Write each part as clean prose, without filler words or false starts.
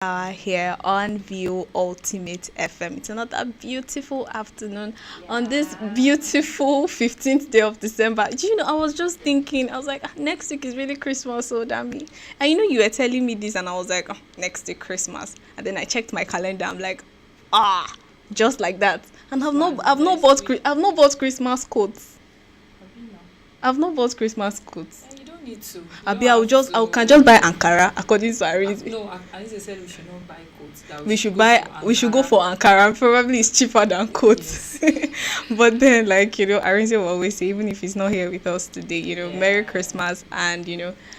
hour here on View Ultimate FM. It's another beautiful afternoon on this beautiful 15th day of December. Do you know, I was just thinking, I was like, next week is really Christmas, so damn me. And you were telling me this, and I was like, next week Christmas. And then I checked my calendar, I'm like, ah, just like that. And I've not bought Christmas coats. I've not bought Christmas coats. You don't need to. I can just buy Ankara according to Aris. No, Anisa said we should not buy coats. That We should go for Ankara. Probably it's cheaper than coats. Yes. But then, Arinze will always say, even if he's not here with us today, Merry Christmas and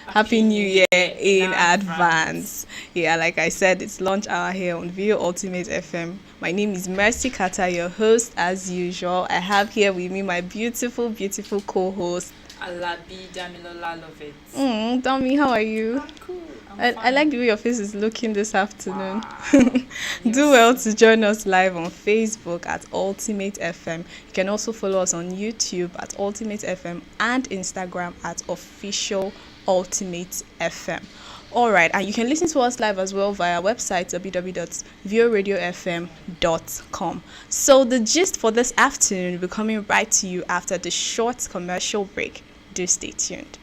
Happy New Year in advance. Yeah, like I said, it's lunch hour here on View Ultimate FM. My name is Mercy Kata, your host as usual. I have here with me my beautiful, beautiful co-host Alabi Damilola Lovett. Dami, how are you? I'm cool. I like the way your face is looking this afternoon. Wow. Do well to join us live on Facebook at Ultimate FM. You can also follow us on YouTube at Ultimate FM and Instagram at Official Ultimate FM. All right, and you can listen to us live as well via our website www.vioradiofm.com. So the gist for this afternoon will be coming right to you after the short commercial break. Do stay tuned.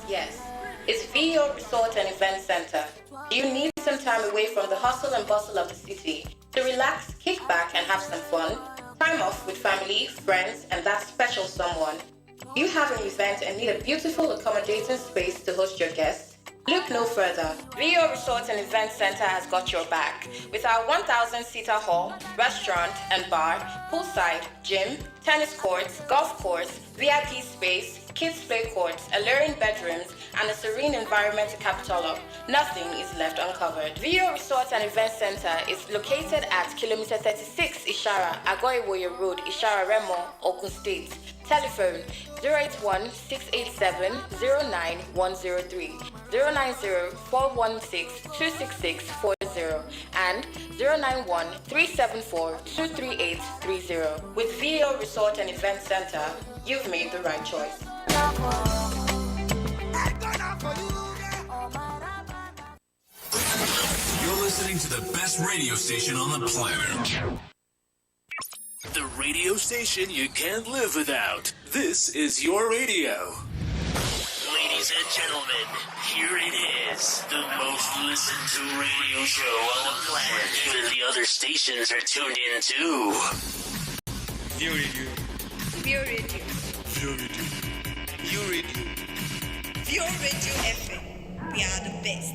Yes. It's VO Resort and Event Center. Do you need some time away from the hustle and bustle of the city to relax, kick back, and have some fun? Time off with family, friends, and that special someone. You have an event and need a beautiful accommodating space to host your guests? Look no further. VO Resort and Event Center has got your back. With our 1,000-seater hall, restaurant and bar, poolside, gym, tennis courts, golf course, VIP space, kids play courts, alluring bedrooms, and a serene environment to cap it all up, nothing is left uncovered. VO Resort and Event Center is located at kilometer 36 Ishara, Agoiwoye Road, Ishara Remo, Ogun State. Telephone 081-687-09103, 090-416-26640, and 091-374-23830. With VO Resort and Event Center, you've made the right choice. You're listening to the best radio station on the planet. The radio station you can't live without. This is your radio. Ladies and gentlemen, here it is. The most listened to radio show on the planet. Even the other stations are tuned in too. View Radio. View Radio. View Radio. View Radio. View Radio FM. We are the best.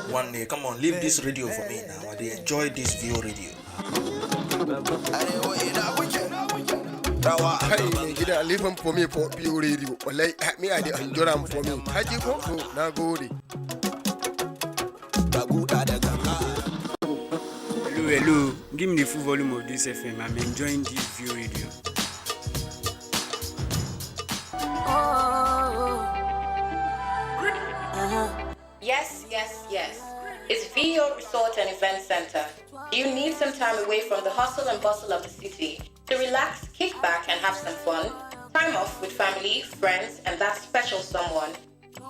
One day, come on, leave this radio for me now. I enjoy this View Radio. Gida leave him for me for View Radio. Like me, I enjoy them for me. I just go for now. Go Hello. Give me the full volume of this FM. I'm enjoying this View Radio. Yes. It's VO Resort and Event Center. Do you need some time away from the hustle and bustle of the city to relax, kick back, and have some fun? Time off with family, friends, and that special someone.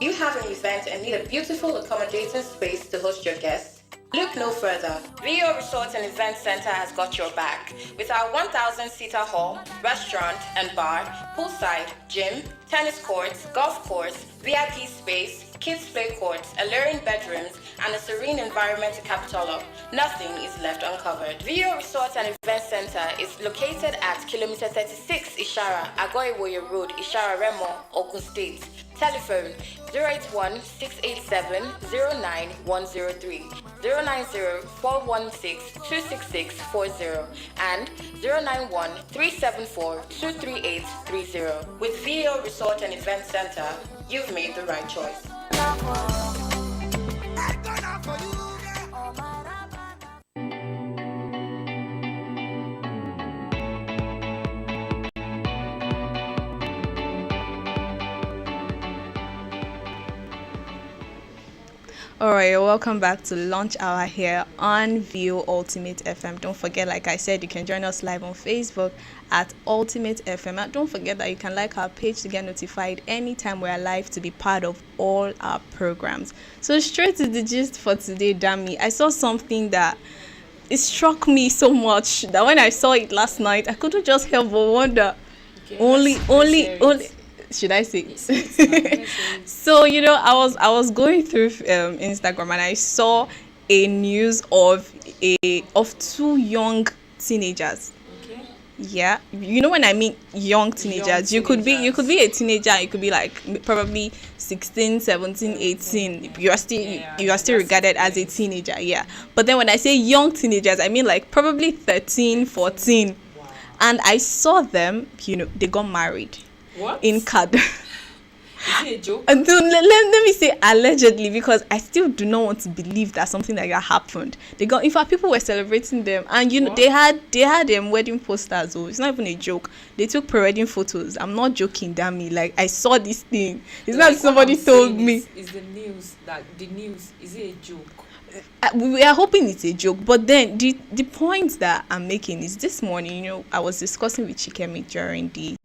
You have an event and need a beautiful accommodating space to host your guests? Look no further. VO Resort and Event Center has got your back. With our 1,000-seater hall, restaurant and bar, poolside, gym, tennis courts, golf course, VIP space, kids play courts, alluring bedrooms, and a serene environment to cap it all up, nothing is left uncovered. VO Resort and Event Center is located at kilometer 36 Ishara, Agoiwoye Road, Ishara Remo, Ogun State. Telephone 081-687-09103, 090-416-26640, and 091-374-23830. With VO Resort and Event Center, you've made the right choice. Alright, welcome back to Launch Hour here on View Ultimate FM. Don't forget, like I said, you can join us live on Facebook at Ultimate FM. And don't forget that you can like our page to get notified anytime we're live to be part of all our programs. So straight to the gist for today, Dami. I saw something that it struck me so much that when I saw it last night, I couldn't just help but wonder. Okay, Only should I say it? So I was going through Instagram and I saw a news of two young teenagers. Okay. Yeah, when I mean young teenagers, you could be a teenager, you could be like probably 16, 17, 18. You are still regarded as a teenager, yeah. But then when I say young teenagers, I mean like probably 13, 14. Wow. And I saw them, they got married. What? In Kad. Is it a joke? And so let me say allegedly, because I still do not want to believe that something like that happened. In fact, people were celebrating them, and What? they had wedding posters. Oh, it's not even a joke. They took pre-wedding photos. I'm not joking, Dami. Like, I saw this thing. It's not somebody told me. Is the news is it a joke? We are hoping it's a joke, but then the point that I'm making is this morning. I was discussing with Chikemi during the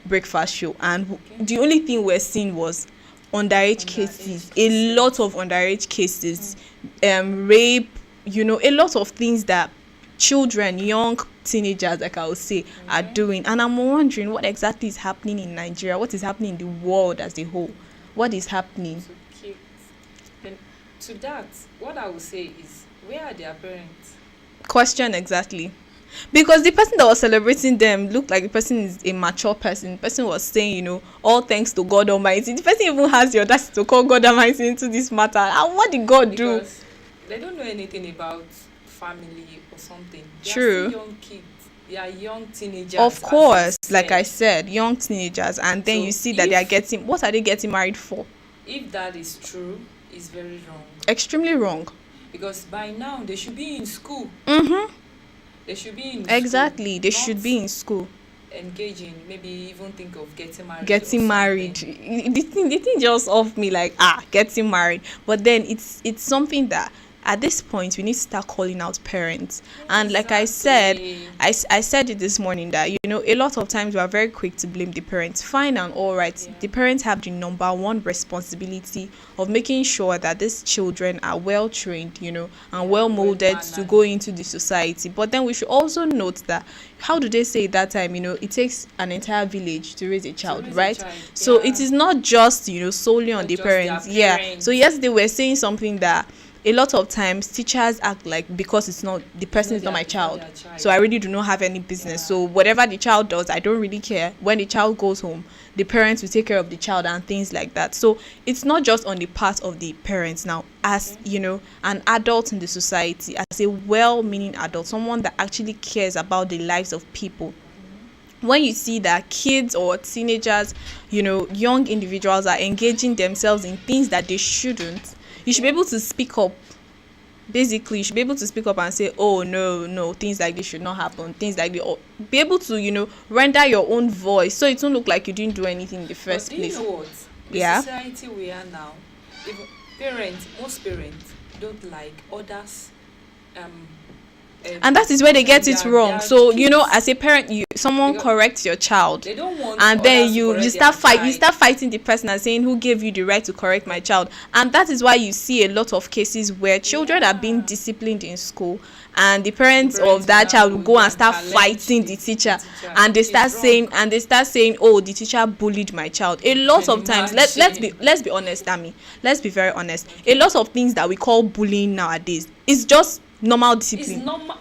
breakfast show, and the only thing we're seeing was underage cases, a lot of underage cases, rape, a lot of things that children, young teenagers, like I would say, are doing. And I'm wondering what exactly is happening in Nigeria, what is happening in the world as a whole, what is happening. So cute. Then to that, what I would say is, where are their parents? Question exactly. Because the person that was celebrating them looked like the person is a mature person. The person was saying, all thanks to God Almighty. The person even has the audacity to call God Almighty into this matter. And what did God do? Because they don't know anything about family or something. They True. are still young kids. They are young teenagers. Of course, as you like said. I said, young teenagers. And then So you see that what are they getting married for? If that is true, it's very wrong. Extremely wrong. Because by now they should be in school. Mm-hmm. They should be in Exactly. school, They not should be in school. engaging, maybe even think of getting married. Getting married. The thing just off me like, getting married. But then it's something that at this point we need to start calling out parents. And like I said, I said it this morning that a lot of times we are very quick to blame the parents. Fine and all right. Yeah. The parents have the number one responsibility of making sure that these children are well trained, and well molded to go into the society. But then we should also note that, how do they say at that time, it takes an entire village to raise a child, right? So Yeah. it is not just solely on Not the just their parents. Yeah. parents. So yes, they were saying something that a lot of times teachers act like, because it's not the person is not my child, so I really do not have any business. Yeah. So whatever the child does, I don't really care. When the child goes home, the parents will take care of the child and things like that. So it's not just on the part of the parents now, as an adult in the society, as a well-meaning adult, someone that actually cares about the lives of people. When you see that kids or teenagers, young individuals are engaging themselves in things that they shouldn't, you should be able to speak up. Basically, you should be able to speak up and say, oh, no, things like this should not happen. Things like this. Or be able to, render your own voice, so it won't look like you didn't do anything in the first place. Do you know what? The society we are now, even most parents don't like others. And that is where they get it wrong. their So kids. as a parent, someone Because corrects your child, They don't want and then others to you correct start their you start fighting the person and saying, who gave you the right to correct my child? And that is why you see a lot of cases where children are being disciplined in school, and the parents of that child will go and start fighting the teacher, and they start saying, oh, the teacher bullied my child. A lot of times, let's be honest, Dami, let's be very honest, a lot of things that we call bullying nowadays is just normal discipline. Normal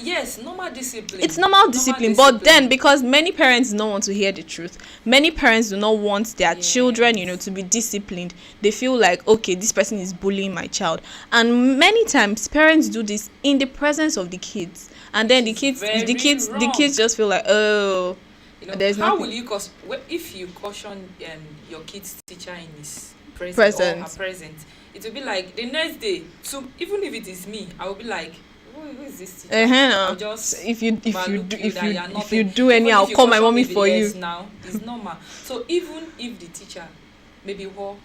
discipline. It's normal discipline, but then because many parents don't want to hear the truth, many parents do not want their children, to be disciplined. They feel like, okay, this person is bullying my child, and many times parents do this in the presence of the kids, and then the kids just feel like, oh, there's how nothing. will you if you caution your kid's teacher in his present or her present? It will be like the next day. So even if it is me, I will be like, who is this teacher? I'll just if you do do any, I'll call my mommy for you. Now it's normal. So even if the teacher, maybe what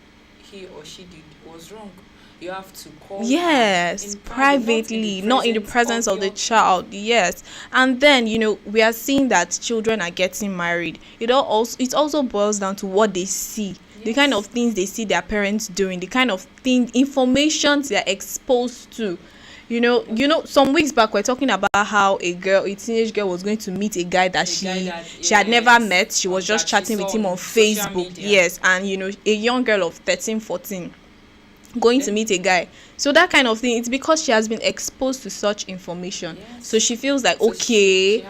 he or she did was wrong, you have to call her Yes, in private, privately, not in the presence of the child. Yes. And then, we are seeing that children are getting married. It also boils down to what they see. The kind of things they see their parents doing, the kind of information they're exposed to. Some weeks back we're talking about how a teenage girl was going to meet a guy that she had never met. She was just chatting with him on Facebook. Yes, and a young girl of 13, 14 going to meet a guy. So that kind of thing, it's because she has been exposed to such information. So she feels like, okay,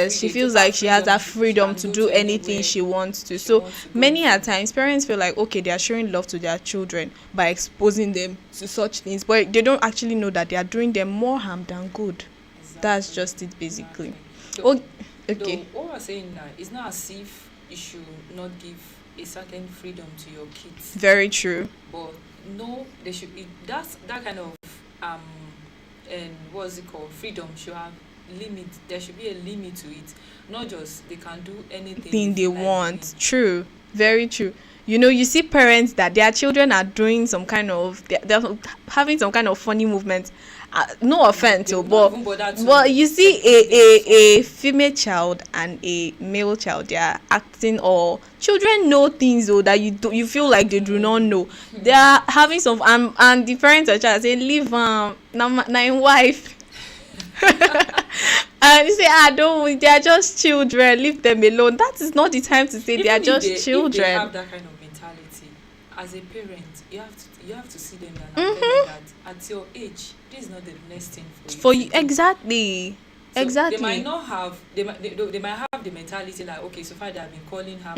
she feels like she has that freedom to do anything she wants to. So many a times parents feel like, okay, they are showing love to their children by exposing them to such things, but they don't actually know that they are doing them more harm than good. That's just it, basically. Okay. What we're saying now is not as if you should not give a certain freedom to your kids. Very true. But no, they should be that kind of and what's it called, freedom should have limit. There should be a limit to it, not just they can do anything they want. True, very true. You see parents that their children are doing some kind of they're having some kind of funny movement. No offense, but you see a female child and a male child, they are acting, or children know things that you feel like they do not know. They are having some and the parents are trying to say, leave now wife. And you say, don't, they are just children, leave them alone. That is not the time to say even they are just children. If they have that kind of mentality, as a parent, you have to see them and tell them that at your age, this is not the next thing for you. Exactly. So exactly. They might not have. They might have the mentality like, okay, so far they have been calling her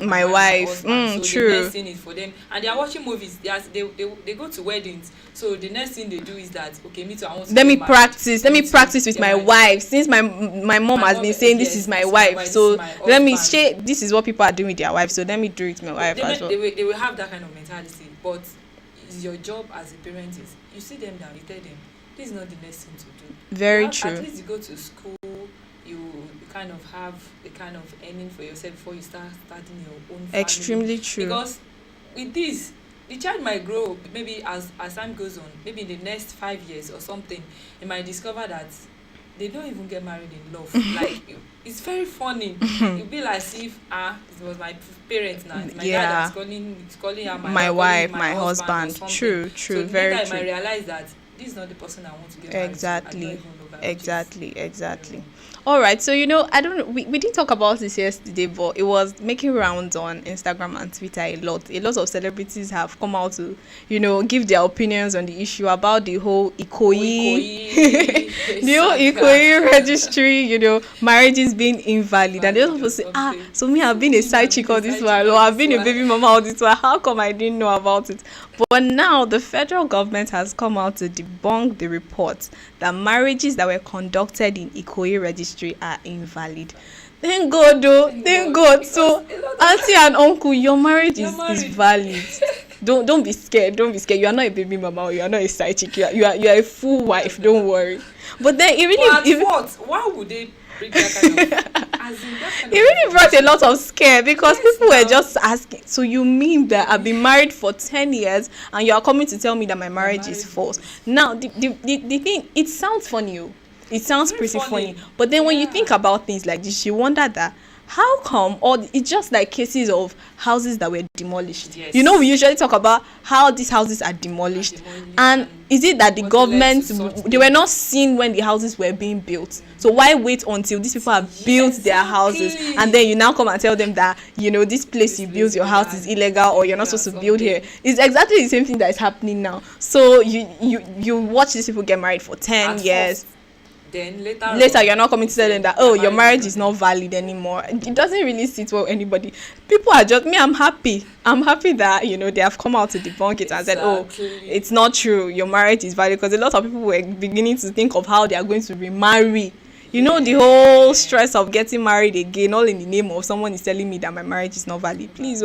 my wife. So true. the next thing is for them, and they are watching movies. They go to weddings. So the next thing they do is that, okay, me too, I want to. Let me practice with my wife. Since my mom has been saying this is my wife, so let me share. This is what people are doing with their wives. So let me do it with my wife as well. They will have that kind of mentality, but your job as a parent is you sit them down, you tell them this is not the next thing to do. Very true. At least you go to school, you kind of have the kind of earning for yourself before you starting your own family. Extremely true. Because with this, the child might grow maybe as time goes on, maybe in the next 5 years or something, you might discover that they don't even get married in love. Like it's very funny. It'll be like if it was my parents now. My dad was calling her my wife, my husband. True, so very true. true. I might realize that this is not the person I want to get married to. Exactly. All right, so I don't know, we didn't talk about this yesterday, but it was making rounds on Instagram and Twitter a lot. A lot of celebrities have come out to give their opinions on the issue about the whole Ikoyi the whole Ikoyi registry, marriages being invalid, and they're supposed to say, so me, I've been a side chick all this while, or I've been a baby mama all this while, how come I didn't know about it? But now the federal government has come out to debunk the report that marriages that were conducted in Ikoyi registry are invalid. Thank God, though. Thank God. So, auntie and uncle, your marriage is valid. Don't be scared. Don't be scared. You are not a baby mama, or you are not a side chick. You are a full wife. Don't worry. But then it really. Why would they bring that kind of? It really brought a lot of scare, because people were just asking, so you mean that I've been married for 10 years and you are coming to tell me that my marriage is false? Now, the thing, it sounds funny. It sounds pretty funny. But then when you think about things like this, you wonder that how come, or it's just like cases of houses that were demolished. Yes. We usually talk about how these houses are demolished. And is it that the government, they were not seen when the houses were being built? So why wait until these people have built their houses, and then you now come and tell them that, this place you built your house is illegal, or you're not supposed to build here? It's exactly the same thing that is happening now. So you watch these people get married for 10 years. Then later you're not coming to tell them that your marriage is not valid anymore. It doesn't really sit well with anybody. People are just I'm happy that they have come out to debunk it and said, it's not true, your marriage is valid, because a lot of people were beginning to think of how they are going to remarry. The whole stress of getting married again, all in the name of someone is telling me that my marriage is not valid. Please,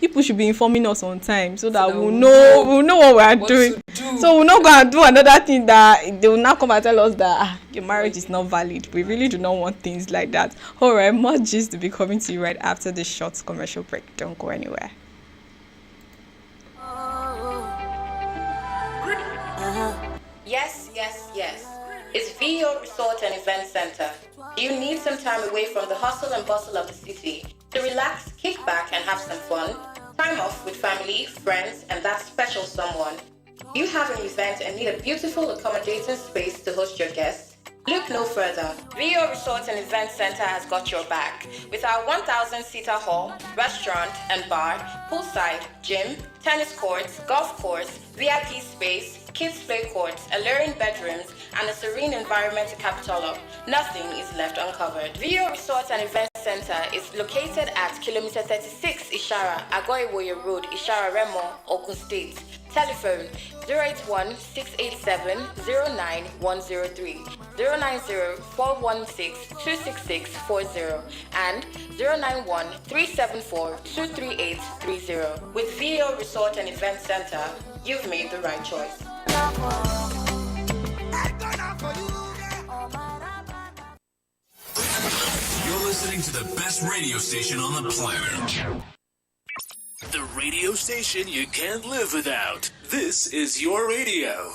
people should be informing us on time so that we'll know what we are doing. So we'll not go and do another thing that they will now come and tell us that your marriage is not valid. We really do not want things like that. All right, more gist to be coming to you right after this short commercial break. Don't go anywhere. Yes, yes, yes. It's VO Resort and Event Center. Do you need some time away from the hustle and bustle of the city to relax, kick back, and have some fun? Time off with family, friends, and that special someone. Do you have an event and need a beautiful, accommodating space to host your guests? Look no further. VO Resort and Event Center has got your back. With our 1,000-seater hall, restaurant and bar, poolside, gym, tennis courts, golf course, VIP space, kids play courts, alluring bedrooms, and a serene environment to cap it all up, nothing is left uncovered. VO Resort and Event Center is located at kilometer 36 Ishara, Agoiwoye Road, Ishara Remo, Ogun State. Telephone 081 687 09103, 090 416 26640, and 091 374 23830. With VO Resort and Event Center, you've made the right choice. You're listening to the best radio station on the planet. The radio station you can't live without. This is your radio.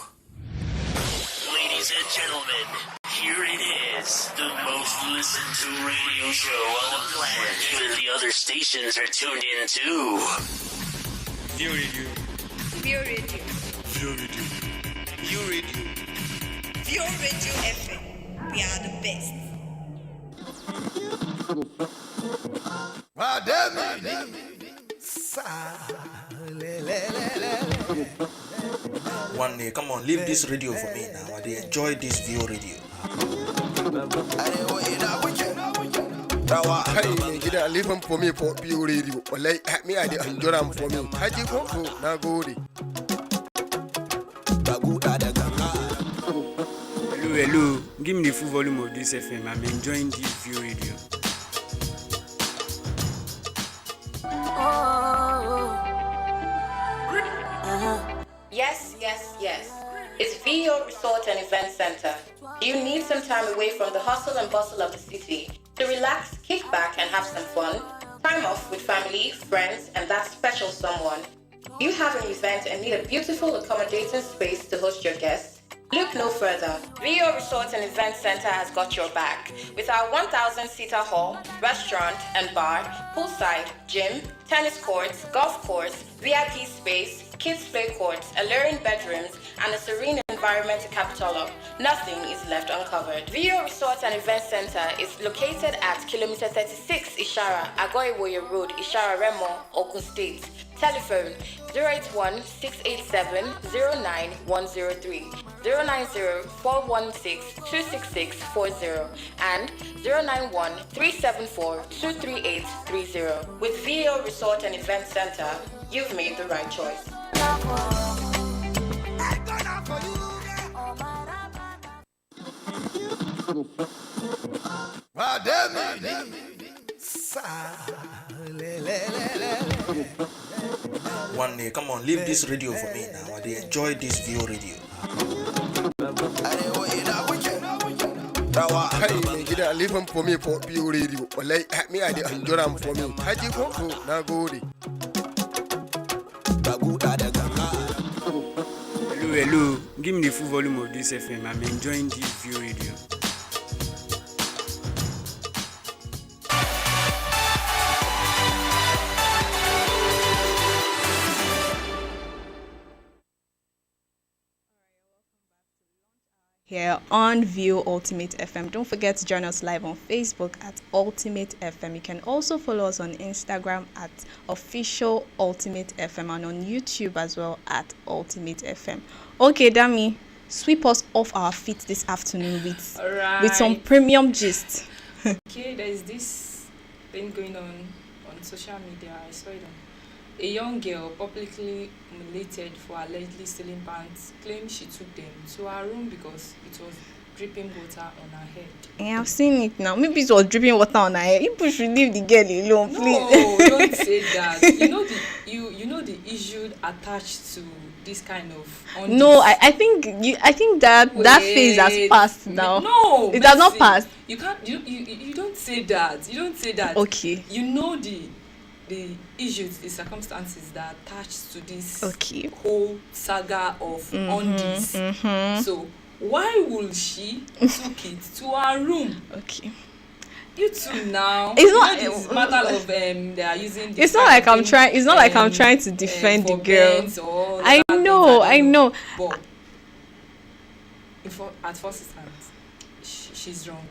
Ladies and gentlemen, here it is. The most listened to radio show on the planet. Even the other stations are tuned in too. View Radio. Vio Radio. View Radio. Vio Radio. Vio Radio FM. We are the best. One day, come on, leave this radio for me now. They enjoy this VO radio. Hey, gida leave him for me for PO radio. Like me, I enjoy them for me. Haji go, na go di. Hello. Give me the full volume of this FM. I'm enjoying this View Radio. Yes, yes, yes. It's VO Resort and Event Center. Do you need some time away from the hustle and bustle of the city to relax, kick back, and have some fun? Time off with family, friends, and that special someone. Do you have an event and need a beautiful, accommodating space to host your guests? Look no further. VO Resort and Event Center has got your back. With our 1,000-seater hall, restaurant and bar, poolside, gym, tennis courts, golf course, VIP space, kids play courts, alluring bedrooms, and a serene environment to cap it all up, nothing is left uncovered. VO Resort and Event Center is located at kilometer 36 Ishara, Agoiwoye Road, Ishara Remo, Ogun State. Telephone 081 687 09103, 090 416 26640, and 091 374 23830. With VO Resort and Event Center, you've made the right choice. One day, come on, leave this radio for me now. They enjoy this VO radio. Hey, gida leave him for me for PO radio. Like me, I enjoy them for me. Haji go, na go di. Hello. Give me the full volume of this FM. I'm enjoying this View Radio. Here on View Ultimate FM. Don't forget to join us live on Facebook at Ultimate FM. You can also follow us on Instagram at Official Ultimate FM and on YouTube as well at Ultimate FM. Okay, Dami, sweep us off our feet this afternoon with some premium gist. Okay, there is this thing going on social media. I saw it on. A young girl publicly humiliated for allegedly stealing pants claimed she took them to her room because it was dripping water on her head. Yeah, I've seen it now. Maybe it was dripping water on her head. People should leave the girl alone, please. No, don't say that. You know the issue attached to this kind of. No, I think that phase has passed now. No, it has not passed. You can't. You don't say that. You don't say that. Okay. You know the the issues, the circumstances that are attached to this Okay. whole saga of undies. So why will she took it to her room? Okay. You two now. It's not It's matter of they are using. It's not like I'm trying. It's not like I'm trying to defend the girl. I know. But at first instance, she's wrong.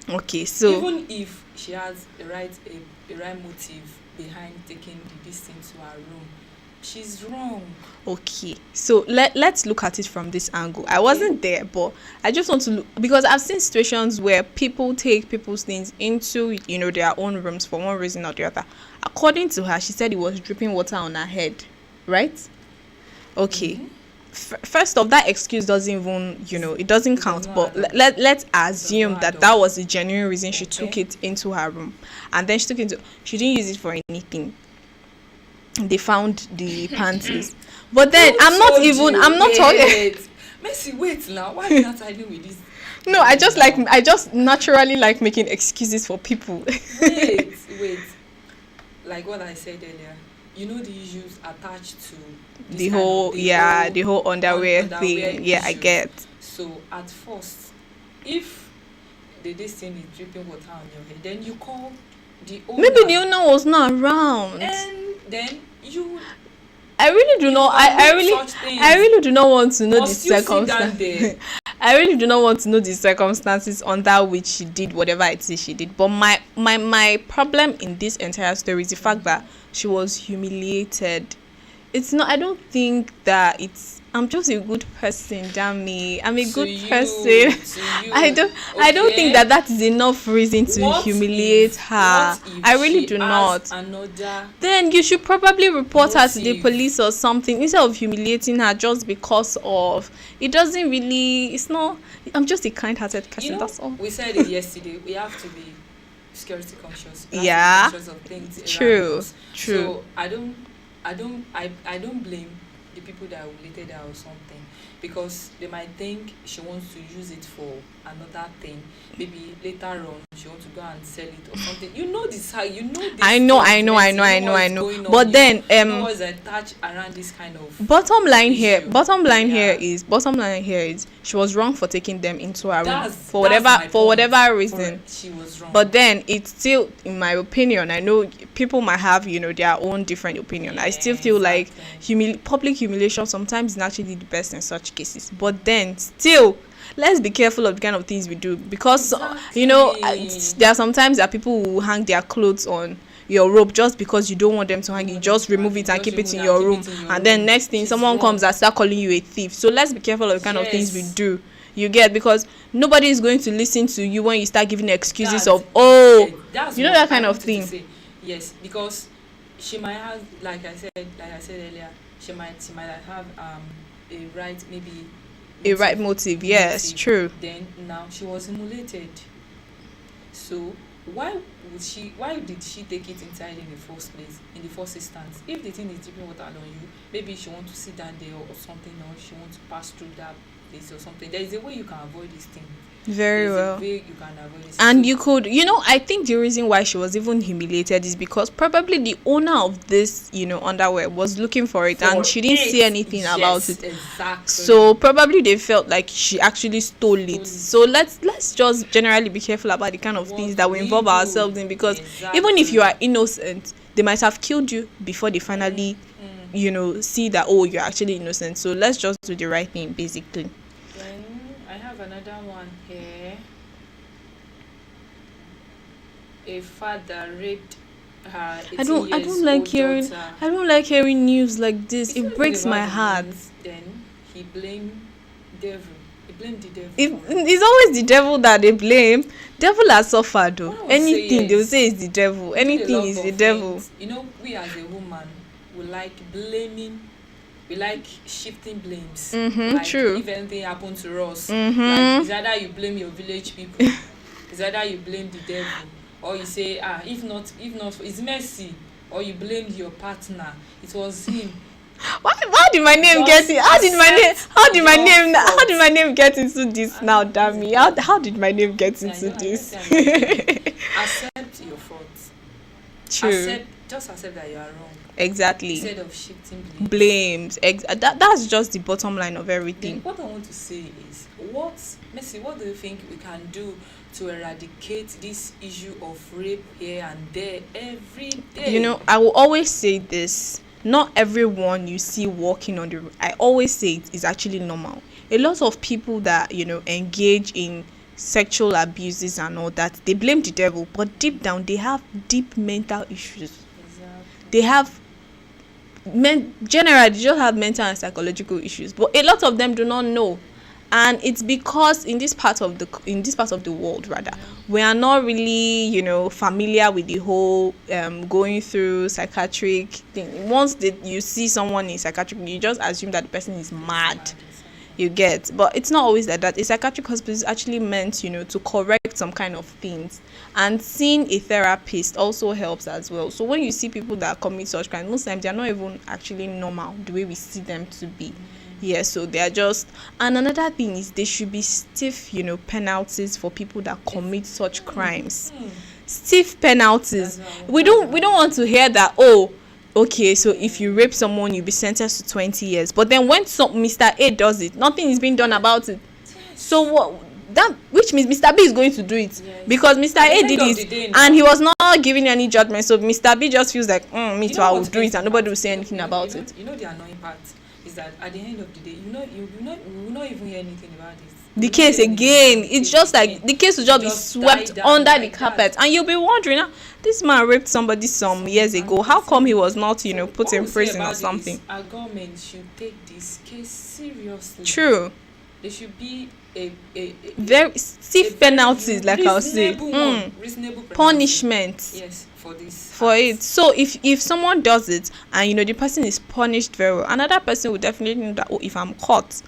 Okay, so Even if she has a right motive behind taking this thing to her room, she's wrong. okay, so let's look at it from this angle. I wasn't there, but I just want to look, because I've seen situations where people take people's things into their own rooms for one reason or the other. According to her, she said it was dripping water on her head, right? Okay. First off, that excuse doesn't even, it doesn't count. But let's assume that was the genuine reason she took it into her room, and then she didn't use it for anything. They found the panties, but then I'm not talking. Mercy, wait now. Why are you not arguing with this? No, I just naturally like making excuses for people. wait. Like what I said earlier, the issues attached to the whole underwear thing. Yeah, I get. So at first, if this thing is dripping water on your head, then you call the owner. Maybe the owner was not around. And then you. I really do not. I really do not want to know the circumstances. I really do not want to know the circumstances under which she did whatever it is she did. But my problem in this entire story is the fact that she was humiliated. It's not. I don't think that it's. I'm just a good person, damn me. I'm a good person. I don't think that is enough reason to humiliate her. I really do not. Then you should probably report her to the police or something instead of humiliating her just because of. It doesn't really. It's not. I'm just a kind-hearted person. That's all. We said it yesterday. We have to be security conscious. Yeah. Conscious of things True. So I don't blame the people that related her or something, because they might think she wants to use it for another thing. Maybe later on she wants to go and sell it or something. This. I know. But then what's attached around this kind of bottom line here is she was wrong for taking them into her room for whatever reason. Correct. She was wrong. But then it's still, in my opinion, I know people might have their own different opinion. Yeah, I still feel like public humiliation sometimes is actually the best in such cases. But then still, let's be careful of the kind of things we do, because there are sometimes that people will hang their clothes on your rope just because you don't want them to hang. You just remove it and keep it in your room, and then next thing someone comes and start calling you a thief. So let's be careful of the kind of things we do. You get, because nobody is going to listen to you when you start giving excuses that kind of thing. Yes, because she might have, like I said earlier, she might have a right, maybe a right motive. Yes, true. Then now she was humiliated. So why did she take it inside in the first place, in the first instance? If the thing is dripping water on you, maybe she wants to sit down there or something, or she wants to pass through that place or something. There is a way you can avoid this thing. Very well. You can avoid this. And you could, I think the reason why she was even humiliated is because probably the owner of this, underwear was looking for it, and she didn't see anything about it. Exactly. So probably they felt like she actually stole it. So let's just generally be careful about the kind of things that we involve ourselves in, because even if you are innocent, they might have killed you before they finally, see that, oh, you're actually innocent. So let's just do the right thing, basically. I have another one here. A father raped her 18 I don't like hearing news like this. It breaks my heart. Then he blamed devil. He blamed the devil. It's always the devil that they blame. Devil has suffered though. Anything they'll say is the devil. Anything is the devil. We as a woman, we like blaming. We like shifting blames. True. If anything happened to us, like, it's either you blame your village people, it's either you blame the devil, or you say, if not, it's mercy, or you blame your partner. It was him. How did my name get it? How did my name get into this now, damn me? How did my name get into this? Accept your faults. True. Accept just accept that you are wrong Exactly. instead of shifting blame. Blames. That's just the bottom line of Then everything. what I want to say is, Mercy, what do you think we can do to eradicate this issue of rape here and there every day? You know, I will always say this. Not everyone you see walking on the road, I always say it is actually normal. A lot of people that, engage in sexual abuses and all that, they blame the devil, but deep down they have deep mental issues. Exactly. They have generally they just have mental and psychological issues, but a lot of them do not know. And it's because in this part of the world, rather, we are not really familiar with the whole going through psychiatric thing. Once you see someone in psychiatric, you just assume that the person is mad. You get, but it's not always like that. A psychiatric hospital is actually meant to correct some kind of things, and seeing a therapist also helps as well. So when you see people that commit such crimes, most times they are not even actually normal the way we see them to be. Yeah, so they are just. And another thing is, there should be stiff penalties for people that commit such crimes. Stiff penalties. We don't want to hear that, oh, okay, so if you rape someone, you'll be sentenced to 20 years. But then when Mr. A does it, nothing is being done about it. So what? Which means Mr. B is going to do it. Yes. Because Mr. A did it and he was not giving any judgment. So Mr. B just feels like, me too, I will do it, and nobody will say anything about it. You know the annoying part is that at the end of the day, you will not even hear anything about this. The case again, it's just like the case will just be swept under the carpet, and you'll be wondering, this man raped somebody some years ago. How come he was not, put in prison or something? Our government should take this case seriously. True. There should be a very stiff penalties, like I'll say, reasonable punishment. Yes, for this. For it. So if someone does it and the person is punished very well, another person will definitely know that, if I'm caught.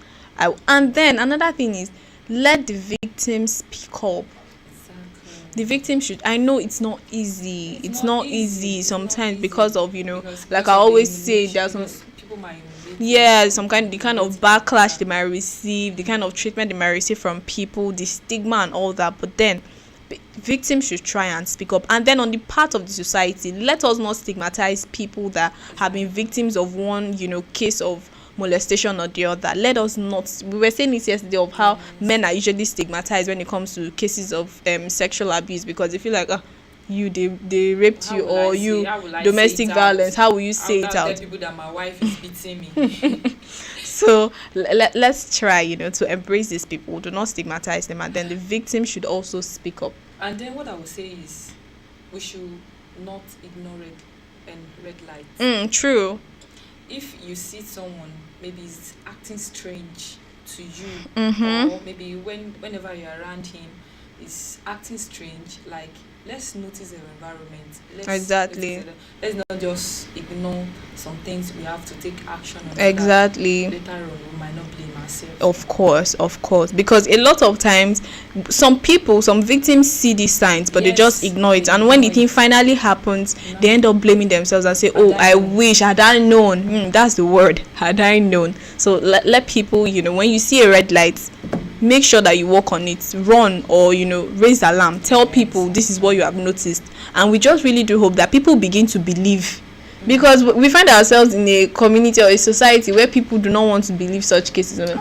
And then another thing is, let the victim speak up. Exactly. The victim should. I know it's not easy. It's not easy sometimes because of like I always say, there's some people might. Yeah, the kind of backlash they might receive, the kind of treatment they might receive from people, the stigma and all that. But then victims should try and speak up. And then on the part of the society, let us not stigmatize people that have been victims of one case of molestation or the other. Let us not. We were saying it yesterday of how men are usually stigmatized when it comes to cases of sexual abuse, because they feel like they raped you, or you domestic violence. How will you say it out? Tell people that my wife is beating me. So let's try to embrace these people. Do not stigmatize them, and then the victim should also speak up. And then what I would say is, we should not ignore it and red lights. True. If you see someone maybe is acting strange to you, or maybe whenever you're around him is acting strange, like, let's notice their environment. Exactly. Let's not just ignore some things. We have to take action on. Exactly. Later on, we might not blame ourselves. Of course, because a lot of times, some victims see these signs, but they just ignore it. And when the thing finally happens, they end up blaming themselves and say, "Oh, I wish had I known." That's the word. Had I known. So let people, when you see a red light, make sure that you work on it, run, or raise alarm, tell people this is what you have noticed. And we just really do hope that people begin to believe, because we find ourselves in a community or a society where people do not want to believe such cases. At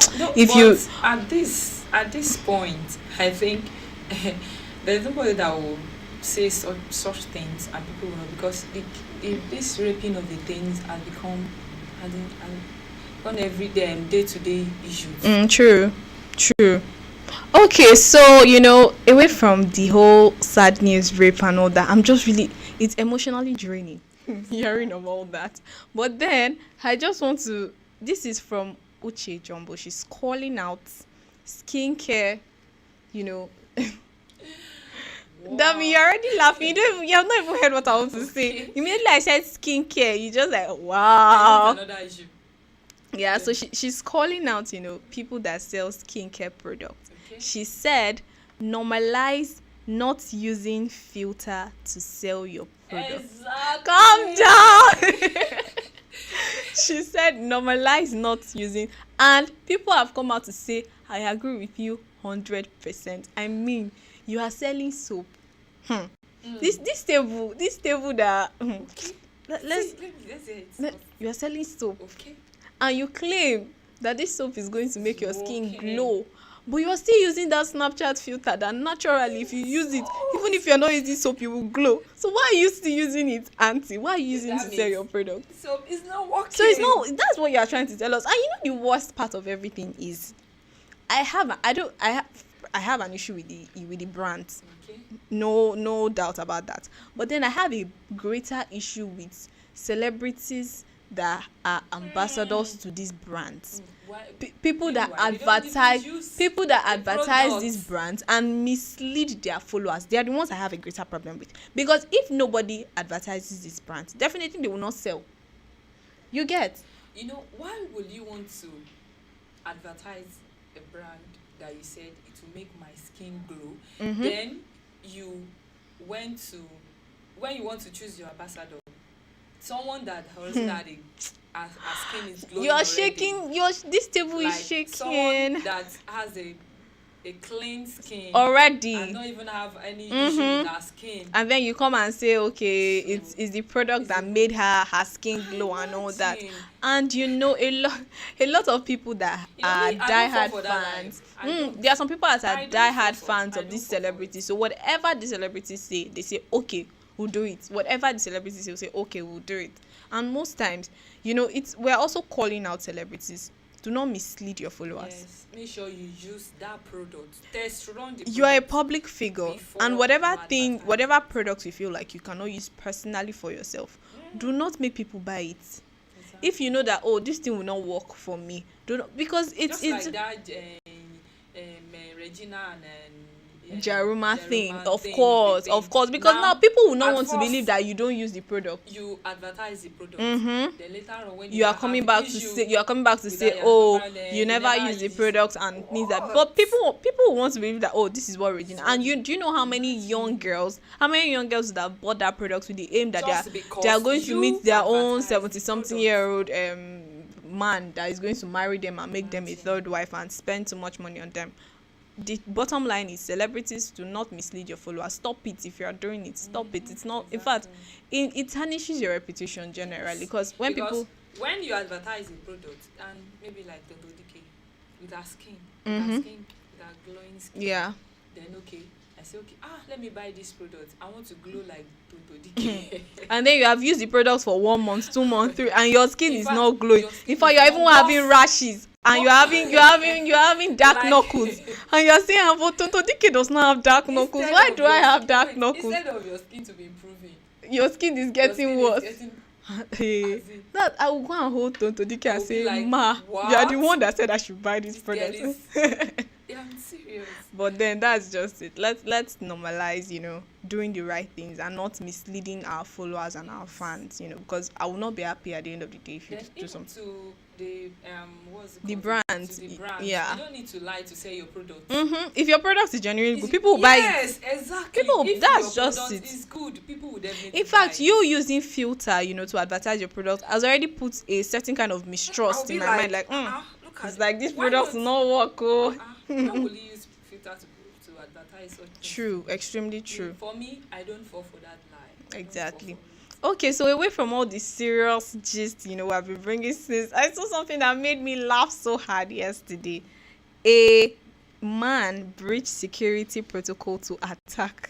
this point, I think there's nobody that will say such things, and people will know, because this raping of the things has become everyday and day-to-day issues. True. Okay, so away from the whole sad news, rape and all that, it's emotionally draining hearing of all that. But then I just want to. This is from Uche Jumbo. She's calling out skincare. Wow. Dami, you're already laughing. You have not even heard what I want to say. Immediately I said skincare, you just like, wow. Another issue. Yeah, so she's calling out, people that sell skincare products. Okay. She said, normalize not using filter to sell your product. Exactly. Calm down. She said, normalize not using. And people have come out to say, I agree with you 100%. I mean, you are selling soap. This table that let's let's hear it. you're selling soap. Okay. And you claim that this soap is going to make your skin Working. glow, but you're still using that Snapchat filter that naturally, if you use it, even if you're not using soap, you will glow. So why are you still using it, auntie? Why are you using it to sell your product? So it's not working. So it's not. That's what you are trying to tell us. And you know the worst part of everything is, I have an issue with the brands. Okay. No doubt about that. But then I have a greater issue with celebrities that are ambassadors to these brands. People that advertise products. these brands and mislead their followers. They are the ones I have a greater problem with, because if nobody advertises these brands, definitely they will not sell. You get? You know, why would you want to advertise a brand that you said it will make my skin glow? Then you went to, when you want to choose your ambassador, someone that already had a skin is glowing. You're already. shaking. This table Like is shaking someone that has a clean skin already. and not even have any issue with her skin. And then you come and say, okay, it's the product that made her skin glow and all that. And you know, a lot of people that are diehard fans. There are some people that are diehard fans of these celebrities. So whatever the celebrities say, they say, okay, we'll do it. Whatever the celebrities say, will say, okay, we'll do it. And most times, you know, we're also calling out celebrities. Do not mislead your followers. Yes, make sure you use that product. Test run the product. You are a public figure, and whatever product you feel like you cannot use personally for yourself, do not make people buy it. Exactly. If you know that, oh, this thing will not work for me, do not, because it's like that Regina and Jaruma thing, of course, because now people will not want to believe that you don't use the product. You advertise the product. Then later on, when you are coming back to say, oh, you never use the product and things that. But people want to believe that, oh, this is what Regina. And do you know how many young girls would have bought that product with the aim that they are going to meet their own 70-something-year-old man that is going to marry them and make them a third wife and spend too much money on them. The bottom line is, celebrities, do not mislead your followers. Stop it. If you are doing it, stop it. It's not, in fact, it tarnishes your reputation generally, because when you advertise a product, and maybe like the Dodike with her skin, with her glowing skin, then okay, I say, okay, let me buy this product. I want to glow like Dodike. And then you have used the product for 1 month, 2 months, 3, and your skin is not glowing. In fact, you're even having rashes. And you're having dark knuckles, and you're saying, "Oh, Tonto Dike does not have dark knuckles. Why do I have dark knuckles?" Instead of your skin to be improving, your skin is getting worse. That I will go and hold Tonto Dike and say, like, "Ma, what? You are the one that said I should buy this product." Yeah, I'm serious. But then that's just it. Let's normalize, you know, doing the right things and not misleading our followers and our fans, you know, because I will not be happy at the end of the day if you do something. To the the brands, yeah, you don't need to lie to sell your product. If your product is genuinely good, people will buy it. Yes, exactly. That's just it. It's good. People would definitely. In fact, you using filter, you know, to advertise your product has already put a certain kind of mistrust in my mind. Like, it's like this product will not work. How will you use filter to advertise such things? True, extremely true. For me, I don't fall for that lie. Exactly. Okay, so away from all the serious gist, you know, I've been bringing since, I saw something that made me laugh so hard yesterday. A man breached security protocol to attack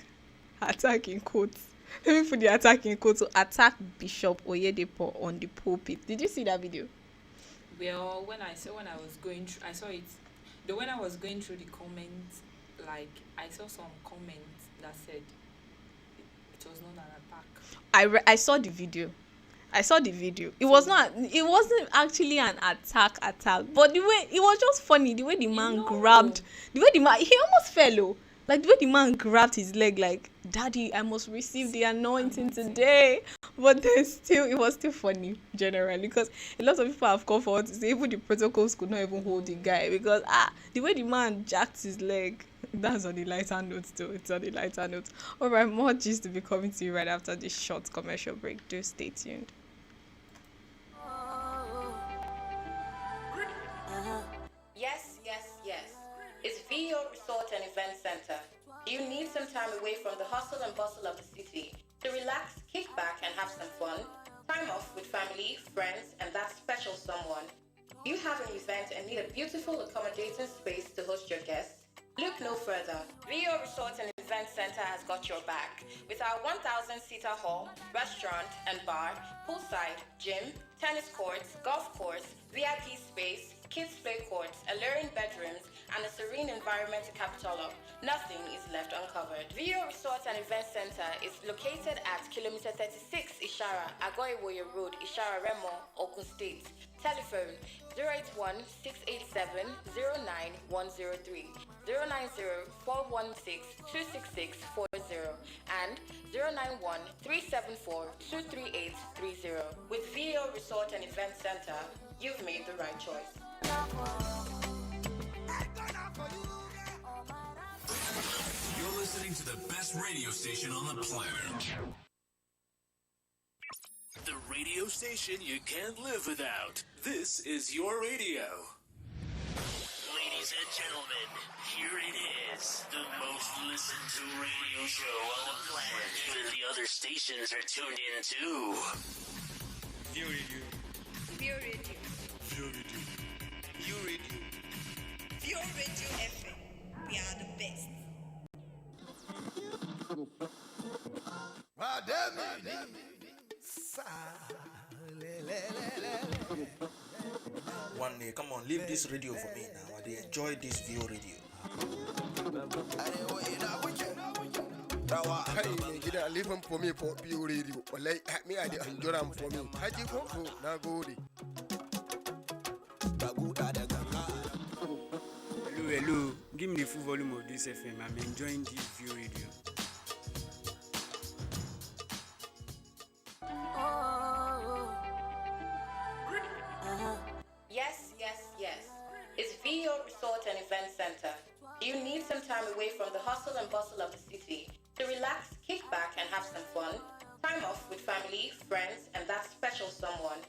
in quotes. Let me put the attack in quotes, to attack Bishop Oyedepo on the pulpit. Did you see that video? Well, when I was going through, I saw it. When I was going through the comments, like, I saw some comments that said it was not an attack. I saw the video. It wasn't actually an attack, but the way it was just funny, the way the man he almost fell. Like the way the man grabbed his leg, like, "Daddy, I must receive the anointing today." But then still, it was still funny generally, because a lot of people have come forward to say even the protocols could not even hold the guy, because the way the man jacked his leg. That's on the lighter note too. It's on the lighter note. Alright, more gist to be coming to you right after this short commercial break. Do stay tuned. Yes. It's VO Resort and Event Center. Do you need some time away from the hustle and bustle of the city to relax, kick back, and have some fun? time off with family, friends, and that special someone. Do you have an event and need a beautiful, accommodating space to host your guests? Look no further. VO Resort and Event Center has got your back. With our 1,000-seater hall, restaurant and bar, poolside, gym, tennis courts, golf course, VIP space, kids play courts, alluring bedrooms, and a serene environment to cap it all up, nothing is left uncovered. VO Resort and Event Center is located at kilometer 36 Ishara, Agoiwoye Road, Ishara Remo, Ogun State. Telephone 081 687 09103, 090 416 26640, and 091 374 23830. With VO Resort and Event Center, you've made the right choice. You're listening to the best radio station on the planet. The radio station you can't live without. This is your radio. Ladies and gentlemen, here it is. The most listened to radio show on the planet. Even the other stations are tuned in too. View Radio. View Radio. View Radio. View Radio. View Radio FM. We are the best. One day, come on, leave this radio for me now. I enjoy this view radio. Hey, gida leave him for me for Pure Radio. Wallahi, me I enjoy them for me. Haji ko na gode. Hello. Give me the full volume of this FM. I'm enjoying this view radio. Yes. It's VO Resort and Event Center. Do you need some time away from the hustle and bustle of the city to relax, kick back, and have some fun? Time off with family, friends, and that special someone.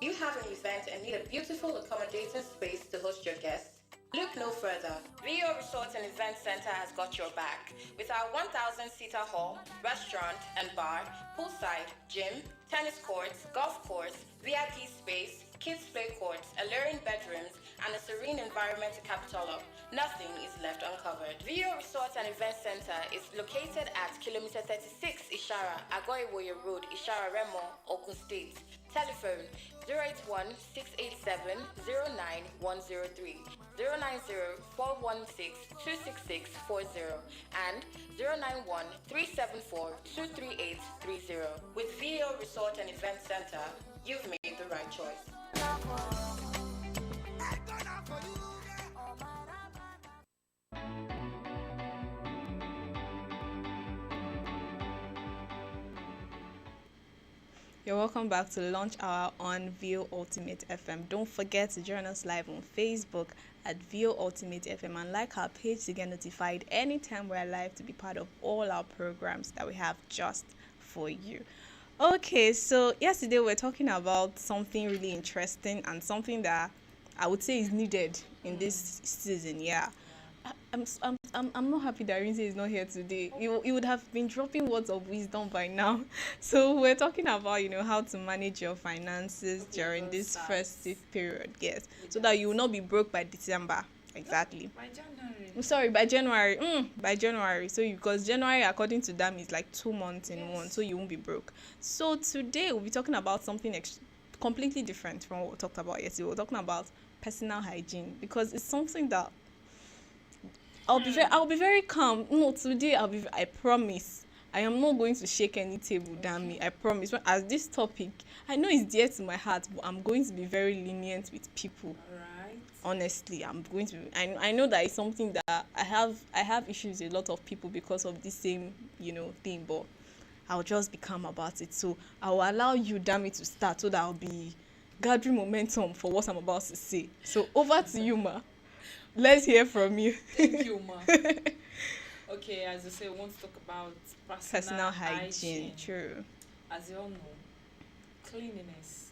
Do you have an event and need a beautiful, accommodating space to host your guests? Look no further. VO Resort and Event Center has got your back. With our 1,000-seater hall, restaurant and bar, poolside, gym, tennis courts, golf course, VIP space, kids play courts, alluring bedrooms, and a serene environment to cap it all up, nothing is left uncovered. VO Resort and Event Center is located at kilometer 36 Ishara, Agoiwoye Road, Ishara Remo, Ogun State. Telephone 081 687 09103, 090 416 26640, and 091 374 23830. With VO Resort and Event Center, you've made the right choice. You're welcome back to Launch Hour on VO Ultimate FM. Don't forget to join us live on Facebook at VO Ultimate FM and like our page to get notified anytime we're live to be part of all our programs that we have just for you. Okay, so yesterday we were talking about something really interesting and something that I would say is needed in this season. Yeah, I'm not happy that Rinze is not here today. You would have been dropping words of wisdom by now. So we're talking about how to manage your finances during this festive period. Yes, so that you will not be broke by December. Exactly. By January. I'm sorry, by January. By January. So because January, according to them, is like 2 months in one, so you won't be broke. So today we'll be talking about something completely different from what we talked about yesterday. We're talking about personal hygiene because it's something that I'll be very calm. No, today I promise. I am not going to shake any table, damn me. I promise. As this topic, I know it's dear to my heart, but I'm going to be very lenient with people. Right. Honestly, I'm going to be, I know that it's something that I have issues with a lot of people because of this same, thing, but I'll just be calm about it. So I will allow you, damn it, to start so that I'll be gathering momentum for what I'm about to say. So over to you, ma. Let's hear from you. Thank you, ma. Okay, as I say, we want to talk about personal hygiene. True. As you all know, cleanliness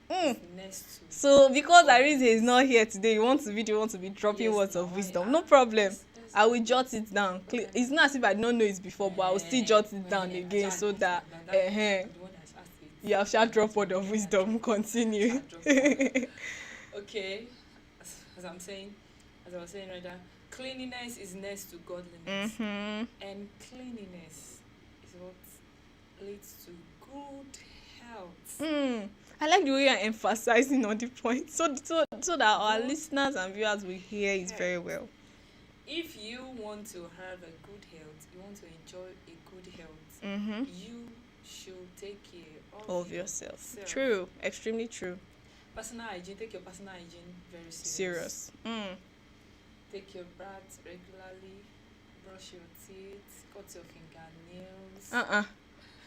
Mm. is next to. So because Arise is not here today, you want to be dropping Yes, words of now, wisdom. No problem. There's I will jot it down. It's not as if I don't know it before, but I will still jot it down again so that the one that asked it. You have shall drop word of wisdom. Continue. Okay, as I'm saying, as I was saying rather, cleanliness is next to godliness, and cleanliness is what leads to good health. I like the way you're emphasizing on the point, so that our listeners and viewers will hear it very well. If you want to have a good health, you want to enjoy a good health, you should take care Of yourself. True, extremely true. Personal hygiene, take your personal hygiene very Serious. Take your baths regularly, brush your teeth, cut your fingernails.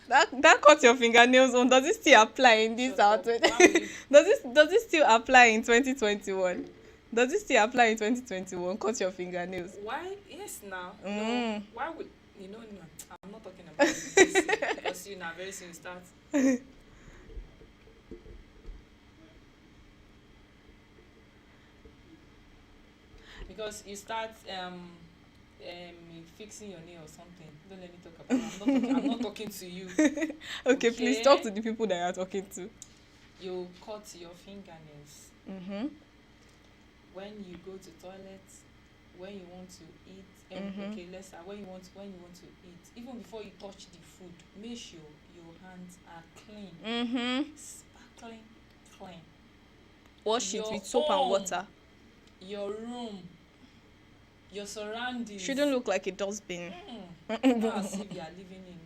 That cut your fingernails on. Does it still apply in this outfit? Does it still apply in 2021? Does it still apply in 2021? Cut your fingernails. Why? Yes, now. No, why would no? I'm not talking about this because you now very soon you start. Because you start fixing your nail or something. Don't let me talk about it. I'm not talking to you. Okay, please talk to the people that you are talking to. You cut your fingernails. When you go to toilet, when you want to eat. Okay, let's start. When you want to eat, even before you touch the food, make sure your hands are clean. Sparkling clean. Wash it with soap and water. Your room, your surroundings shouldn't look like a dustbin. Not as if you are living in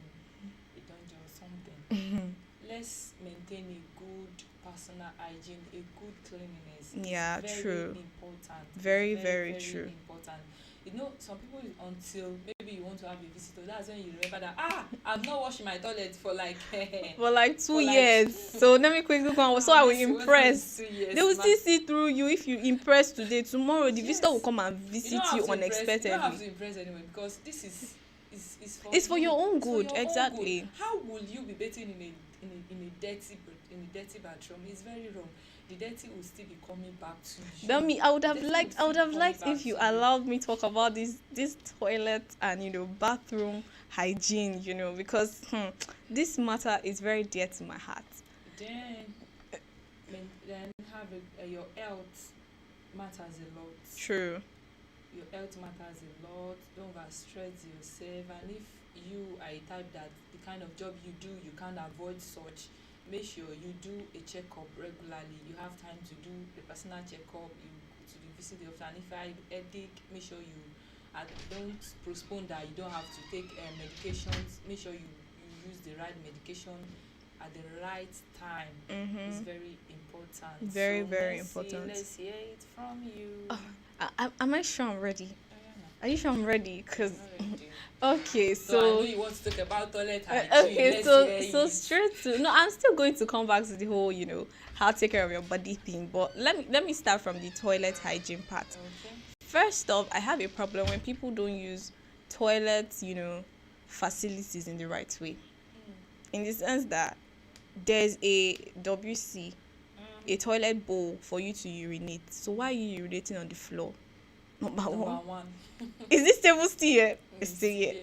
a dungeon or something. Let's maintain a good personal hygiene, a good cleanliness. Yeah, very true. Important. Very, very true. Important. You know, some people, until maybe you want to have a visitor, that's when you remember that I've not washed my toilet for like 2 years. So let me quickly go on. So I will impress. They will still see through you. If you impress today, tomorrow the visitor will come and visit you unexpectedly. You don't have to impress anyone because this is it's for your own good. Exactly. Good. How will you be bathing in a dirty bathroom? It's very wrong. The dirty will still be coming back to you. Tell me, I would have liked if you allowed me talk about this toilet and bathroom hygiene, because this matter is very dear to my heart. Then have your health matters a lot. True. Your health matters a lot. Don't overstress yourself. And if you are a type that the kind of job you do, you can't avoid such. Make sure you do a checkup regularly. You have time to do the personal checkup. You go to the visit the doctor. And if you have headache, make sure you don't postpone that. You don't have to take medications. Make sure you use the right medication at the right time. It's very important. Very, very important. Let's hear it from you. Am I sure I'm ready? Are you sure I'm ready? Because okay, so I know you want to talk about toilet hygiene. Okay, so straight to I'm still going to come back to the whole how to take care of your body thing, but let me start from the toilet hygiene part. Okay. First off, I have a problem when people don't use toilets facilities in the right way, in the sense that there's a WC, a toilet bowl for you to urinate. So why are you urinating on the floor? Number one. Is this table still here? It's still here.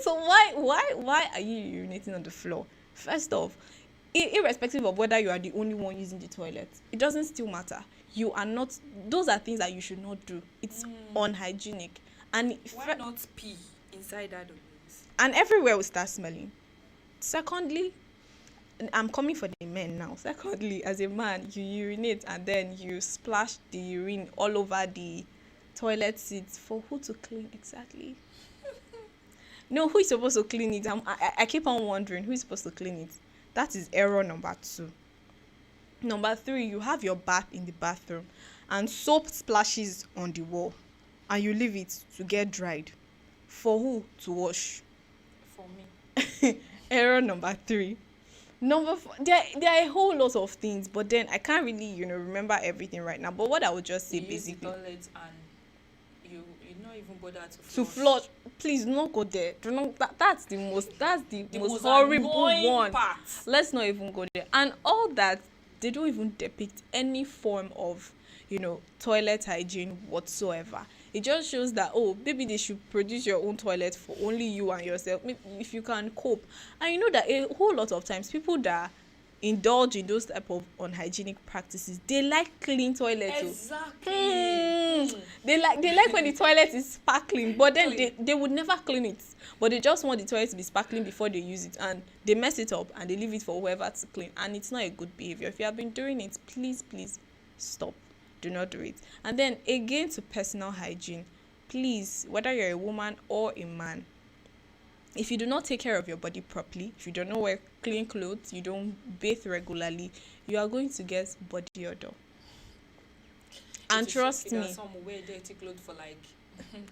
So why are you urinating on the floor? First off, irrespective of whether you are the only one using the toilet, it doesn't still matter. You are not. Those are things that you should not do. It's unhygienic. And why not pee inside that WC? And everywhere will start smelling. Secondly, I'm coming for the men now. Secondly, as a man, you urinate and then you splash the urine all over the toilet seats. For who to clean exactly? No, who is supposed to clean it? I keep on wondering who is supposed to clean it. That is error number 2. Number 3, you have your bath in the bathroom and soap splashes on the wall and you leave it to get dried. For who to wash? For me. Error number 3. Number 4, there are a whole lot of things, but then I can't really remember everything right now. But what I would just say you basically, use the toilet and you not even bother to flush. Please do not go there. Do not. That's the most horrible one. Part. Let's not even go there. And all that, they don't even depict any form of toilet hygiene whatsoever. It just shows that maybe they should produce your own toilet for only you and yourself, maybe if you can cope. And that a whole lot of times people that indulge in those type of unhygienic practices. They like clean toilets. Exactly. They like when the toilet is sparkling, but then they would never clean it. But they just want the toilet to be sparkling before they use it, and they mess it up and they leave it for whoever to clean. And it's not a good behavior. If you have been doing it, please stop. Do not do it. And then again, to personal hygiene, please, whether you're a woman or a man, if you do not take care of your body properly, if you don't know wear clean clothes, you don't bathe regularly, you are going to get body odor. And trust me, some wear dirty clothes for like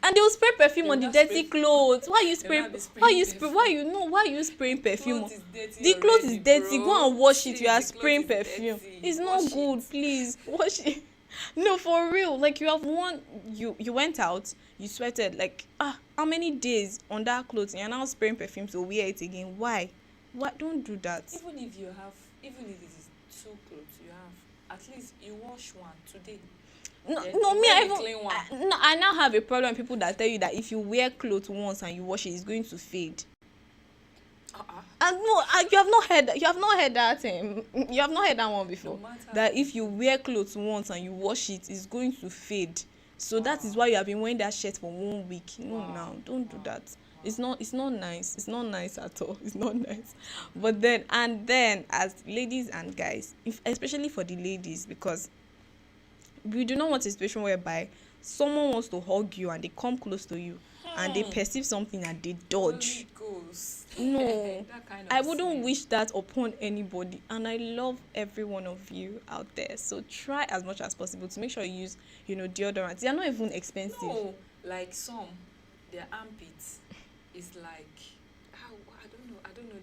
and they will spray perfume on the dirty clothes. Why you They will spray? not be Why you spraying spray? Why you know? Why you spraying perfume? clothes is dirty The clothes is already, dirty. bro. Go and wash it. Please, You are the clothes spraying is perfume. dirty. It's not Wash good. it. Please wash it. No, for real. Like you have one. You went out. You sweated. Like how many days on that clothes? And you're now spraying perfume to wear it again. Why? What? Don't do that. Even if it is 2 clothes you have, at least you wash one today. No, Then no, you me, wear I the even clean one. I now have a problem with people that tell you that if you wear clothes once and you wash it, it's going to fade. And no, you have not heard that. You have not heard that. You have not heard that one before. No matter That if you wear clothes once and you wash it, it's going to fade. So that is why you have been wearing that shirt for 1 week. No, now don't do that. It's not nice. It's not nice at all. It's not nice. But then as ladies and guys, especially for the ladies, because we do not want a situation whereby someone wants to hug you and they come close to you and they perceive something and they dodge. No, That kind of I wouldn't sin. wish that upon anybody, and I love every one of you out there. So try as much as possible to make sure you use, deodorants. They are not even expensive. No, like their armpits is like how I don't know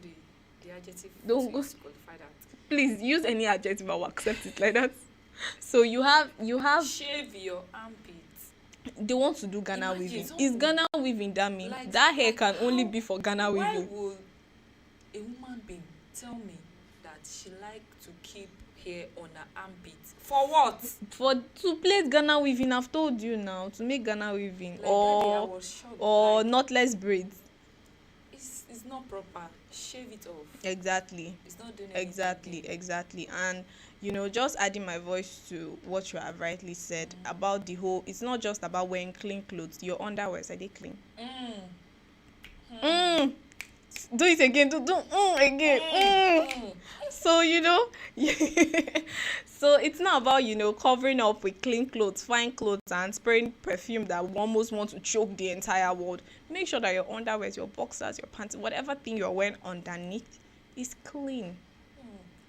the adjective Don't go. to qualify that. Please use any adjective. I will accept it like that. So you have Shave your armpits. they want to do Ghana Imagine weaving. someone Is Ghana weaving that mean? Like- That hair like can only how- be for Ghana Why weaving. would a woman being tell me that she like to keep hair on her armpits? For what? To play Ghana weaving, I've told you now, to make Ghana weaving Like that day I or was shocked. or Like, knotless braids. it's not proper. Shave it off. Exactly. It's not doing anything. Exactly. And just adding my voice to what you have rightly said about the whole, it's not just about wearing clean clothes. Your underwear, are they clean? Do it again. Do again. So so it's not about covering up with clean clothes, fine clothes, and spraying perfume that almost want to choke the entire world. Make sure that your underwear, your boxers, your pants, whatever thing you're wearing underneath is clean.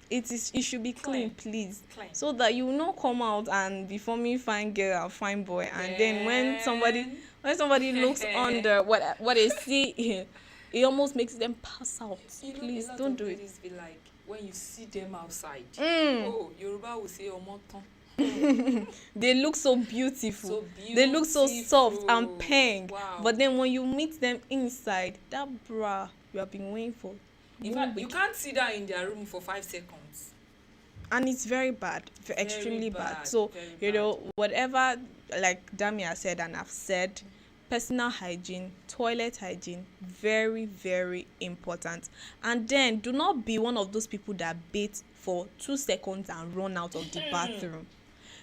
It should be clean, please. Clean. So that you will not come out and be forming fine girl and fine boy, and then when somebody looks under what they see, it almost makes them pass out. Please don't do it. Ladies be like, when you see them outside, Mm. oh, Yoruba will say omotan. They look so beautiful. They look so soft and pink. Wow. But then when you meet them inside, that bra you have been waiting for. In fact, you can't sit down in their room for 5 seconds. And it's very bad, extremely bad. bad, So very whatever, like Damia said and I've said, personal hygiene, toilet hygiene, very, very important. And then do not be one of those people that bathe for 2 seconds and run out of the bathroom.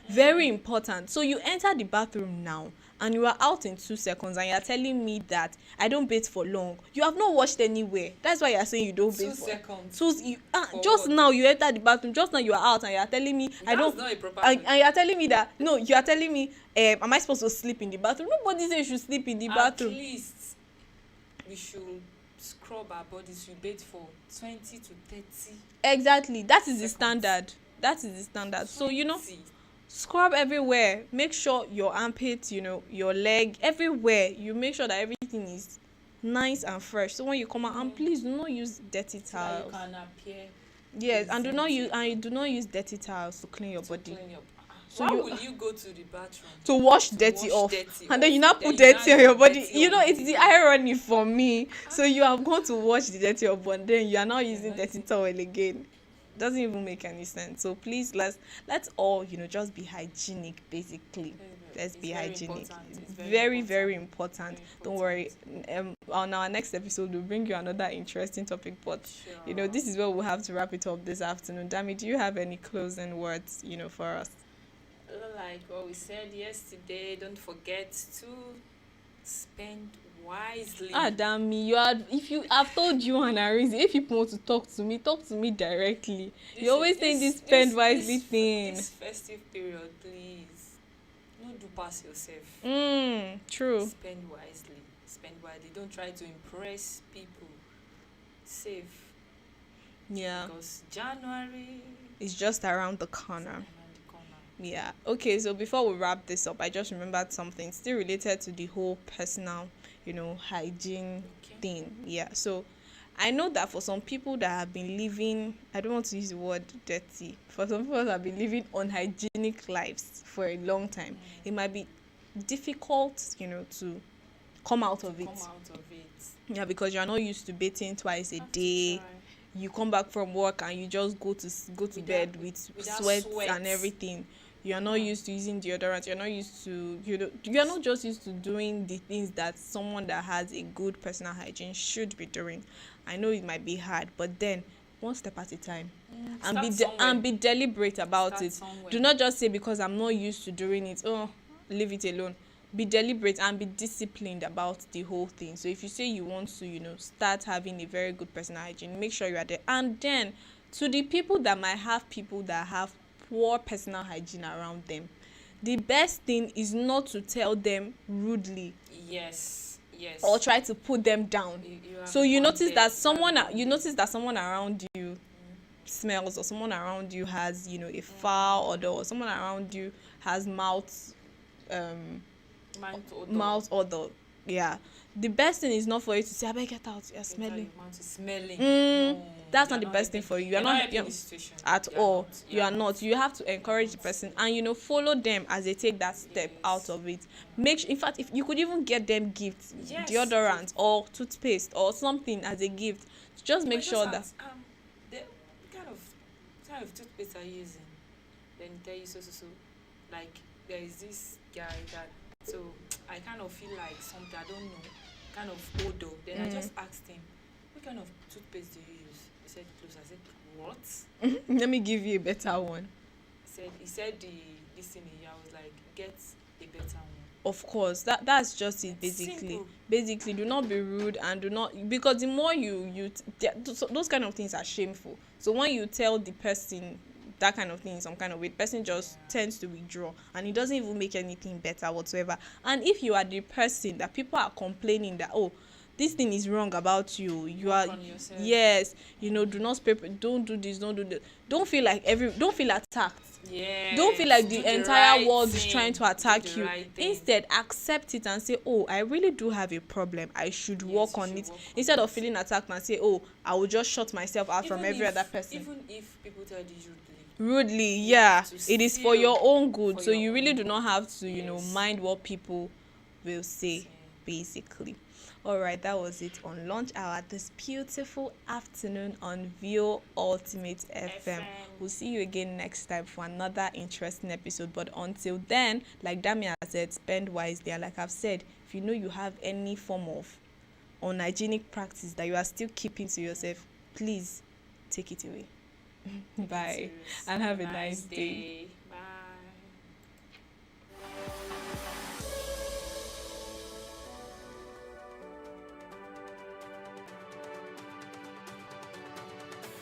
Very important. So you enter the bathroom now and you are out in 2 seconds and you are telling me that I don't bathe for long. You have not washed anywhere. That's why you are saying you don't bathe 2 for seconds. Just now you enter the bathroom. Just now you are out and you are telling me I don't. That's not a proper And you are telling me that no. You are telling me am I supposed to sleep in the bathroom? Nobody says you should sleep in the bathroom. At least we should scrub our bodies. We bathe for 20 to 30. Exactly. That is the seconds. standard. So 20. scrub everywhere. Make sure your armpits, your leg, everywhere. You make sure that everything is nice and fresh. So when you come out, and please do not use dirty So that you towels. can appear Yes, and do not presentable use dirty towels to clean your to body. clean up. So Why you- will you go to the bathroom? To wash To dirty wash off, dirty and then off. you now Then put you dirty now on your use body. dirty on It's the irony for me. So you have gone to wash the dirty off, but then you are now using dirty towel again. Doesn't even make any sense. So please let's all just be hygienic basically. Very, very Let's It's be very hygienic. important. It's very Very, important. very important. Very Don't worry. On our next episode, we'll bring you another interesting topic. But Sure. this is where we'll have to wrap it up this afternoon. Dami, do you have any closing words, for us? Like what we said yesterday, don't forget to spend wisely. Dami, I've told you and Arinze, if people want to talk to me directly. You're always saying this spend wisely thing. This festive period, please, don't do pass yourself. True. Spend wisely. Spend wisely. Don't try to impress people. Save. Yeah. Because January It's just around the is corner. around the corner. Yeah. Okay, so before we wrap this up, I just remembered something still related to the whole personal, hygiene thing. Yeah. So I know that for some people that have been living, I don't want to use the word dirty, for some people that have been living unhygienic lives for a long time, it might be difficult, to come out of it. Come out of it. Yeah, because you're not used to bathing twice a Have to day. try. You come back from work and you just go to With bed that- with with that sweat sweat. and everything. You are not used to using deodorant. You're not used to you are not just used to doing the things that someone that has a good personal hygiene should be doing. I know it might be hard, but then one step at a time, and be deliberate about Start it. somewhere. Do not just say because I'm not used to doing it, leave it alone. Be deliberate and be disciplined about the whole thing. So if you say you want to, start having a very good personal hygiene, make sure you are there. And then to the people that might have people that have poor personal hygiene around them, the best thing is not to tell them rudely Yes. or try to put them down. You have So a you point notice there. that You have a point someone around you smells, or someone around you has a foul odor, or someone around you has mouth odor. Yeah, the best thing is not for you to say, "Abeg, get out, you're smelling." Your mouth is smelling. That's you're not the best thing for you. You're not helping you're- the situation. at You're all. not. You are not. You have to encourage the person and follow them as they take that step out of it. In fact, if you could even get them gifts, Yes. deodorant or toothpaste or something as a gift, just make sure that the kind of toothpaste are you using? Then tell you so. Like there is this guy that, so I kind of feel like something, I don't know, kind of odor. Then I just asked him, what kind of toothpaste do you use? He said close. I said, what? let me give you a better one. He said this thing here. I was like, get a better one. Of course, that's just it. Simple. Basically, do not be rude and do not, because the more those kind of things are shameful. So when you tell the person that kind of thing in some kind of way, the person just tends to withdraw, and it doesn't even make anything better whatsoever. And if you are the person that people are complaining that, this thing is wrong about you, Work on yourself. yes, do not spray, don't do this, don't do that, don't feel attacked. Yeah. Don't feel like the entire right world is thing. trying to Do attack the you. right thing. Instead, accept it and say, I really do have a problem. I should work you on should it. work on Instead it. of feeling attacked and say, I will just shut myself out from every other person. Even if people tell you rudely. Rudely, yeah. to It is for still- your own good. for So your you really own do not have to, Yes. mind what people will say, basically. All right, that was it on lunch hour this beautiful afternoon on Vio Ultimate FM. We'll see you again next time for another interesting episode. But until then, like Damia said, spend wisely. And like I've said, if you know you have any form of unhygienic practice that you are still keeping to yourself, please take it away. Bye, and have a nice day.